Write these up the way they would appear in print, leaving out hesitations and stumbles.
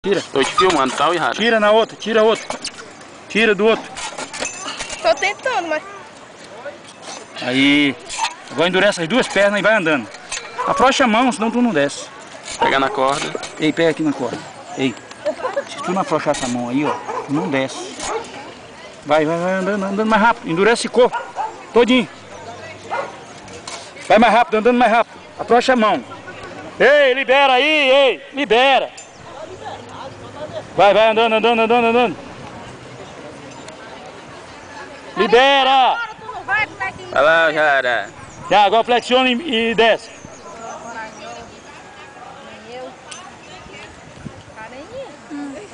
Tira. Tô te filmando, tá, errado? Tira na outra, tira outra. Tira do outro. Tô tentando, mas... Aí. Agora endurece as duas pernas e vai andando. Afrouxa a mão, senão tu não desce. Pega na corda. Ei, pega aqui na corda. Ei. Se tu não afrouxar essa mão aí, ó, tu não desce. Vai andando mais rápido. Endurece o corpo. Todinho. Vai mais rápido, andando mais rápido. Afrouxa a mão. Ei, libera aí, ei, libera. Vai andando. Libera. Vai lá, cara. Já, agora flexiona e desce.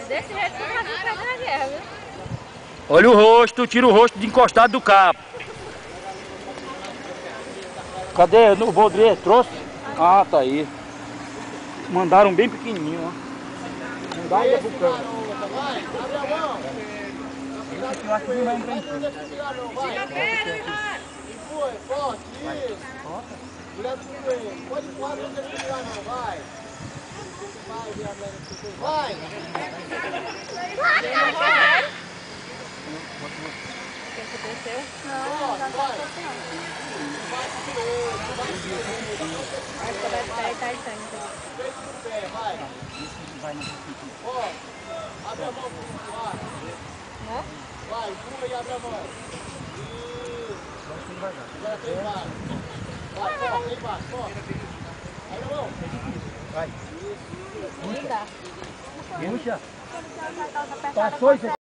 Desse jeito que o Brasil perde na guerra, viu? Olha o rosto, tira o rosto de encostado do cabo. Cadê? O Baudrier trouxe? Ah, tá aí. Mandaram bem pequenininho, ó. Mandaram da vulcão. Esse aqui eu acho que não vai entrar em cima. Foi, forte, isso. Direto pro joelho. Pode voar, não deixa virar não, vai. Vai. O que aconteceu? Não tá acontecendo. Acho que vai ficar aí, tá aí, Vai. Ó, abre a mão pro ar. né? Vai, pula e abre a mão. Isso. Agora tem embaixo. Vai, forte, tem embaixo, forte. Abre a mão. Vai. Não dá. Puxa. Passou isso aqui.